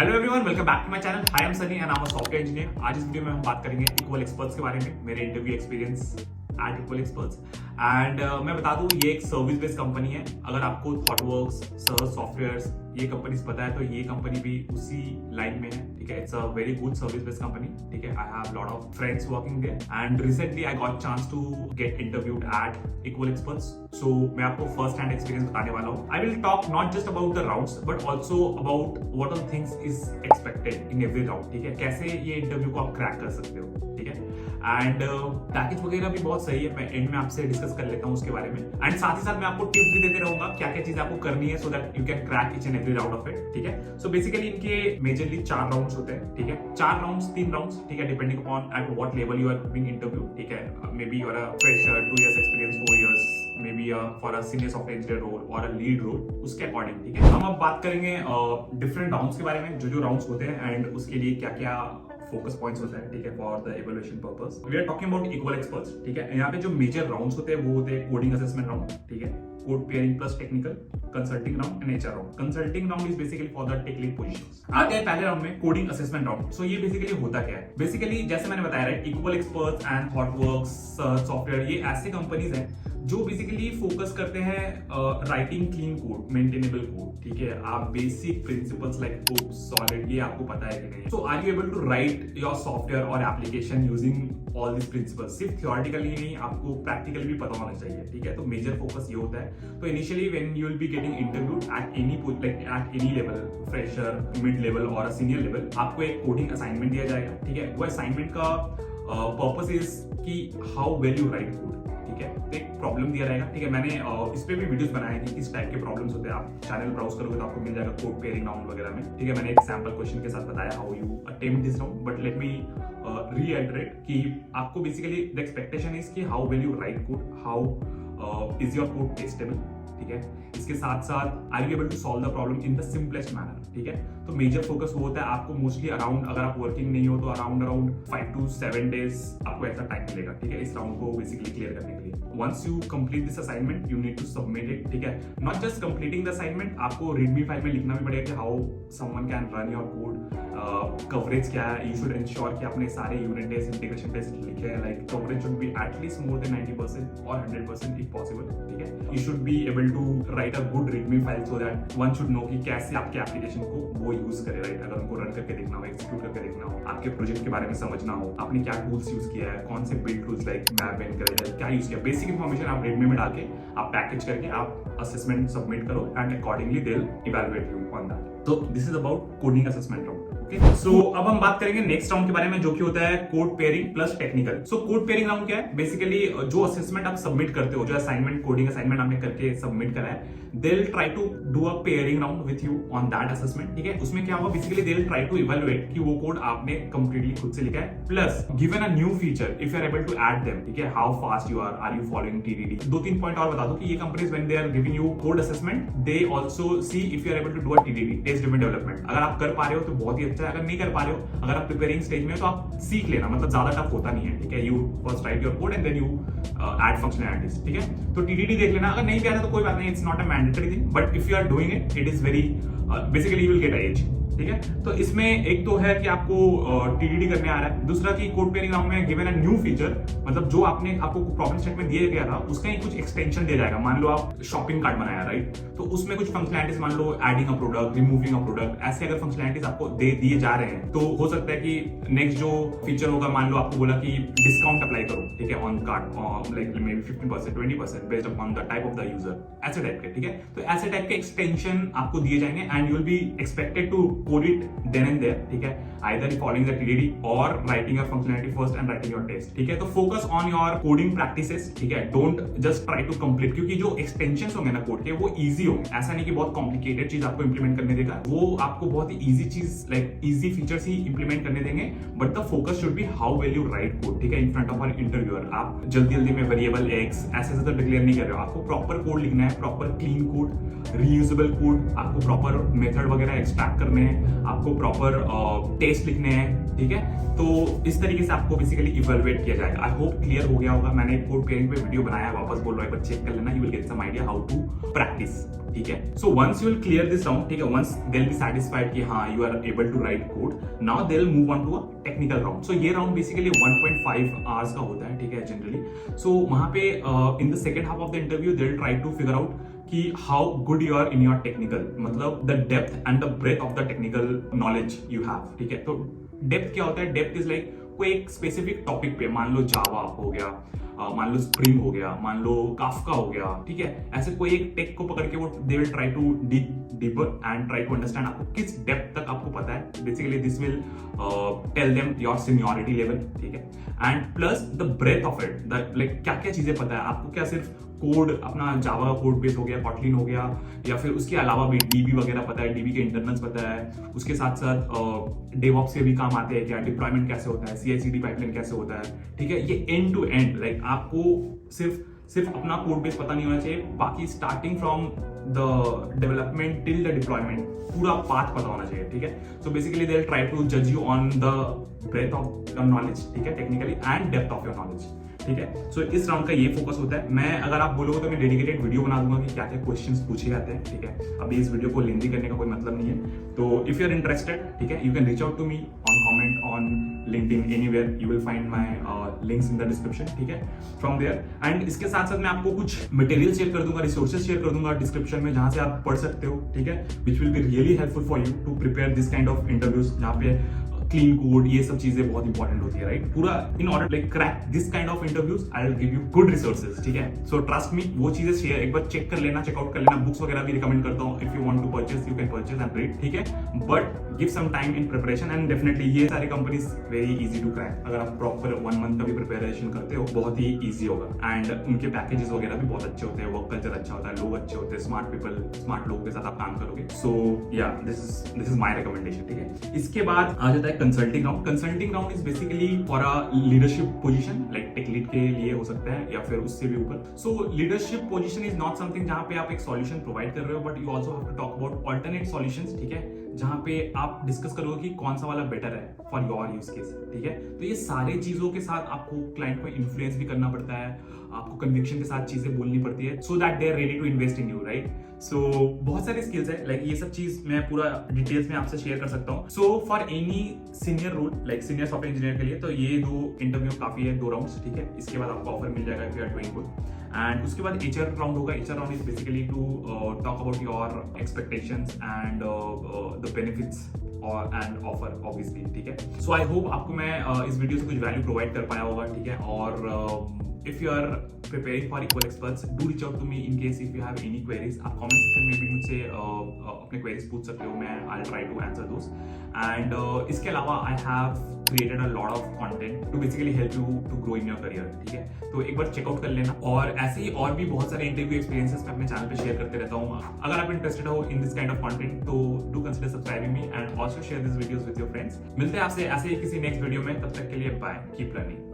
Hello everyone, welcome back to my channel. I am Sunny and I am a software engineer. आज इस video में हम बात करेंगे इक्वल एक्सपर्ट्स के बारे में, मेरे interview experience eight Equal Experts. And मैं बता दूं, ये एक सर्विस बेस्ड कंपनी है। अगर आपको थॉटवर्क्स, सर्च सॉफ्टवेयर्स ये कंपनीज पता है तो ये कंपनी भी उसी लाइन में है। ठीक है, it's a very good service based company. ठीक है, I have lot of friends working there and recently I got chance to get interviewed at Equal Experts. सो मैं आपको फर्स्ट हैंड एक्सपीरियंस बताने वाला हूँ। I will talk not just about the rounds but also about what all things is expected in every round. ठीक है, कैसे ये इंटरव्यू को आप क्रैक कर सकते हो। ठीक है, एंड पैकेज वगैरह भी बहुत सही है। मैं एंड में आपसे डिस्कस कर लेता हूँ उसके बारे में। एंड साथ ही साथ मैं आपको टिप्स भी देते रहूंगा क्या क्या चीज आपको करनी है so that you can crack each and every round of it. ठीक है, सो बेसिकली इनके मेजरली 4 राउंड्स होते हैं। ठीक है, 4 राउंड्स, 3 राउंड्स। ठीक है, depending upon at what level you are being interview. ठीक है, maybe you are a fresher, 2 years experience, 4 years, maybe for a senior software engineer role और अ लीड रोल, उसके according. ठीक है, हम अब बात करेंगे डिफरेंट राउंड्स के बारे में, जो राउंड्स होते हैं एंड उसके लिए क्या क्या फोकस पॉइंट्स होता है। ठीक है, for the evaluation purpose we are talking about equal experts. ठीक है, यहाँ पे जो मेजर राउंड्स होते हैं वो होते हैं कोडिंग असेसमेंट राउंड। ठीक है, code pairing plus technical, consulting round and HR round. Consulting round is basically for the tech lead positions. आते हैं पहले राउंड में कोडिंग असेसमेंट राउंड। सो ये बेसिकली होता क्या है? बेसिकली जैसे मैंने बताया, right, Equal Experts and ThoughtWorks, software, ये ऐसे कंपनीज हैं जो बेसिकली फोकस करते हैं writing clean code, maintainable code. ठीक है, आप basic principles like hook, SOLID, ये आपको पता है कि नहीं? So are you able to write your software और application using all this principles? सिर्फ थियोरेटिकली नहीं, आपको प्रैक्टिकल भी पता होना चाहिए। ठीक है, तो मेजर फोकस ये होता है। तो initially when you will be getting interviewed at any level, fresher, mid level और सीनियर लेवल, आपको एक कोडिंग असाइनमेंट दिया जाएगा। ठीक है, वो असाइनमेंट का पर्पस इज कि how well you write code. ठीक है, तो एक प्रॉब्लम दिया रहेगा। ठीक है, मैंने इस पे भी वीडियोस बनाए हैं कि किस टाइप के प्रॉब्लम्स होते हैं। आप चैनल ब्राउज करोगे तो आपको मिल जाएगा कोड पेयरिंग राउंड वगैरह में। ठीक है, मैंने एक सैंपल क्वेश्चन के साथ बताया how you attempt this round, but let me reiterate कि आपको बेसिकली द एक्सपेक्टेशन इज कि how will you write code, how is your code testable. ठीक है, इसके साथ साथ are you able to solve the problem in the simplest manner. ठीक है, तो मेजर फोकस वो होता है आपको मोस्टली अराउंड, अगर आप वर्किंग नहीं हो तो अराउंड 5 to 7 days आपको ऐसा टाइम मिलेगा। ठीक है, इस राउंड को बेसिकली क्लियर करने के लिए। Once you complete this assignment you need to submit it. ठीक है, not just completing the assignment, आपको रीडमी फाइल में लिखना भी पड़ेगा कि how someone can run your code, coverage क्या है। यू शुड इंश्योर कि आपने सारे यूनिट टेस्ट, इंटीग्रेशन टेस्ट लिखे हैं। Like coverage should be at least more than 90% और 100% इफ पॉसिबल। ठीक है, you should be able to write a good readme file so that one should know कि कैसे आपके एप्लीकेशन को वो यूज करे। राइट, अगर उनको रन करके देखना हो, एग्जीक्यूट करके देखना हो, आपके प्रोजेक्ट के बारे में समझना हो, आपने क्या टूल्स यूज किया है, कौन से build tools like map and character क्या यूज किया, बेसिक इन्फॉर्मेशन आप रेडमी में डाल के आप पैकेज करके आप असेसमेंट सबमिट करो and accordingly they will evaluate you on that. तो this is about coding assessment round. Okay, so अब हम बात करेंगे नेक्स्ट राउंड के बारे में, जो कि होता है code pairing plus technical. So code pairing round क्या है? बेसिकली जो असेसमेंट आप सबमिट करते हो, जो असाइनमेंट, कोडिंग असाइनमेंट आपने करके सबमिट करा है, they will try to do a pairing round with you on that assessment. ठीक है, उसमें क्या होगा? Basically they will try to evaluate कि वो कोड आपने कंप्लीटली खुद से लिखा है, plus given a new feature if you are able to add them. ठीक है, how fast you are you following TDD. 2-3 point और बता दो कि ये companies when they are giving you code assessment they also see if you are able to do a TDD, test driven development. अगर आप कर पा रहे हो तो बहुत ही अच्छा है, अगर नहीं कर पा रहे हो, अगर आप प्रिपेयरिंग स्टेज में हो तो आप सीख लेना, मतलब ज्यादा टफ होता नहीं है। ठीक है, you first write your code and then you add functionalities. ठीक है, तो टीडीडी देख लेना। अगर नहीं भी आता तो कोई बात नहीं, it's not a mandatory thing, but if you are doing it, it is very basically you will get a edge. ठीक है, तो इसमें एक तो है कि आपको टीडीडी करने आ रहा है, दूसरा कि कोड पेयरिंग राउंड में गिवन अ न्यू फीचर, मतलब जो आपने आपको प्रॉब्लम स्टेटमेंट दिया गया था उसका ही कुछ एक्सटेंशन दिया जाएगा। मान लो आप शॉपिंग कार्ट बनाया, राइट, तो उसमें कुछ फंक्शनैलिटीज, मान लो adding a product, removing a product, ऐसे अगर फंक्शनैलिटीज आपको दे दिए जा रहे हैं तो हो सकता है कि नेक्स्ट जो फीचर होगा, मान लो आपको बोला कि डिस्काउंट अप्लाई करो, ठीक है, on cart, like may be 15%, 20% based upon the type of the user, ऐसे टाइप के। ठीक है, तो ऐसे टाइप के एक्सटेंशन आपको दिए जाएंगे and you will be expected to code it then and there. ठीक है, either following the TDD or writing your functionality first and writing your test। ठीक है, तो focus on your coding practices। ठीक है, don't just try to complete, क्योंकि जो extensions होंगे ना कोड के वो easy होंगे। ऐसा नहीं कि बहुत complicated चीज आपको implement करने देगा, वो आपको बहुत ही easy चीज, like easy features ही implement करने देंगे, but the focus should be how well you write code। ठीक है, in front of an interviewer आप जल्दी में variable x ऐसे तो डिक्लेयर नहीं कर रहे हो, आपको प्रॉपर कोड लिखना है, proper clean code, reusable code, आपको प्रॉपर मेथड वगैरह एक्सट्रैक्ट करने हैं हैं, आपको प्रॉपर टेस्ट लिखने हैं, ठीक है। तो इस तरीके से आपको बेसिकली इवेलुएट किया जाएगा। आई होप क्लियर हो गया होगा। मैंने कोड क्लियरिंग पे वीडियो बनाया है, वापस बोल रहा हूं, एक बार चेक कर लेना, you will get some idea how to practice, ठीक है। So once you will clear this round, ठीक है, once they will be satisfied कि हाँ you are able to write code, now they will move on to a technical round. So ये round basically 1.5 hours का होता है, ठीक है, जनरली। सो वहां पे in the second half of the interview they will try to figure out कि how good you are in your technical, मतलब the depth and the breadth of the technical knowledge you have, ठीक है। तो depth क्या होता है? Depth is like कोई एक स्पेसिफिक टॉपिक पे, मान लो जावा हो गया, मान लो स्प्रिंग हो गया, मान लो काफका हो गया, ठीक है, ऐसे कोई एक टेक को पकड़ के वो they will try to deep deeper and try to understand आपको किस डेप्थ तक आपको पता है। Basically this will tell them your seniority level, ठीक है, and plus the breadth of it, the like क्या क्या चीजें पता है आपको, क्या सिर्फ कोड अपना जावा का कोड बेस हो गया, कॉटलिन हो गया, या फिर उसके अलावा भी डीबी वगैरह पता है, डीबी के इंटरनल्स पता है, उसके साथ साथ डेवऑप्स के भी काम आते हैं क्या, डिप्लॉयमेंट कैसे होता है, सीआई/सीडी पाइपलाइन कैसे होता है, ठीक है। ये एंड टू एंड, लाइक आपको सिर्फ अपना कोड बेस पता नहीं होना चाहिए, बाकी starting from the development till the deployment पूरा पाथ पता होना चाहिए, ठीक है। So basically they will try to जज you on the breadth of your knowledge, ठीक है, technically and depth of your knowledge, ठीक है। सो इस राउंड का ये फोकस होता है। मैं अगर आप बोलोगे तो मैं डेडिकेटेड वीडियो बना दूंगा कि क्या क्या क्वेश्चंस पूछे जाते हैं, ठीक है। अभी इस वीडियो को लेंदी करने का कोई मतलब नहीं है। तो इफ यू आर इंटरेस्टेड, ठीक है, you can reach out to me on comment on LinkedIn, anywhere, you will find my links in the description, ठीक है, फ्रॉम देयर। एंड इसके साथ साथ मैं आपको कुछ मटेरियल शेयर कर दूंगा, रिसोर्सेज शेयर कर दूंगा डिस्क्रिप्शन में, जहां से आप पढ़ सकते हो, ठीक है, which will be really helpful for you to prepare this kind of interviews, जहाँ पे क्लीन कोड, ये सब चीजें बहुत इंपॉर्टेंट होती है, राइट। पूरा in order like crack this kind of interviews, I will give you good resources, ठीक है। सो ट्रस्ट मी, वो चीजें शेयर एक बार चेक कर लेना, चेकआउट कर लेना। बुक्स वगैरह भी रिकमेंड करता हूँ, if you want to purchase you can purchase and read, ठीक है, but give some time in preparation and definitely ये सारी companies very easy to crack. अगर आप प्रॉपर 1 मंथ का भी प्रिपरेशन करते हो, बहुत ही ईजी होगा। एंड उनके पैकेजेस वगैरह भी बहुत अच्छे होते हैं, वर्क कल्चर अच्छा होता है, लोग अच्छे होते हैं, स्मार्ट पीपल, स्मार्ट लोगों के साथ आप काम करोगे। सो या दिस इज माय रिकमेंडेशन, ठीक है। इसके बाद आ जाता है consulting round. Consulting round is basically for a leadership position, like tech lead के लिए हो सकता है या फिर उससे भी ऊपर। So leadership position is not something जहां पे आप एक सॉल्यूशन प्रोवाइड कर रहे हो, but you also have to talk about alternate solutions, ठीक है, जहां पे आप डिस्कस करोगे कि कौन सा वाला बेटर है फॉर योर यूज केस, ठीक है। तो ये सारे चीजों के साथ आपको क्लाइंट को इन्फ्लुएंस भी करना पड़ता है, आपको कन्विक्शन के साथ चीजें बोलनी पड़ती है, so that they are ready to invest in you, right. So बहुत सारे स्किल्स है, लाइक ये सब चीज मैं पूरा डिटेल्स में आपसे शेयर कर सकता हूँ। So for any senior role, like senior software engineer के लिए, तो ये 2 इंटरव्यू काफी है, 2 राउंड्स, ठीक है। इसके बाद आपको ऑफर मिल जाएगा if you are doing good. And उसके बाद एचआर राउंड होगा। HR round is basically to talk about your expectations and the benefits और एंड ऑफर ऑब्वियसली, ठीक है। सो आई होप आपको मैं इस वीडियो से कुछ वैल्यू प्रोवाइड कर पाया होगा, ठीक है। और if you are preparing for equal experts, do reach out to me in case if you have any queries. आप comment section में भी मुझसे अपने queries पूछ सकते हो, मैं I'll try to answer those. And इसके अलावा I have created a lot of content to basically help you to grow in your career, ठीक है। तो एक बार चेकआउट कर लेना। और ऐसे ही और भी बहुत सारे इंटरव्यू एक्सपीरियंसेस मैं अपने चैनल पे शेयर करते रहता हूँ। अगर आप इंटरेस्टेड हो in this kind of content, तो do consider subscribing me and also share this videos with your friends. मिलते हैं आपसे ऐसे ही किसी नेक्स्ट वीडियो में, तब तक के लिए बाय, कीप लर्निंग।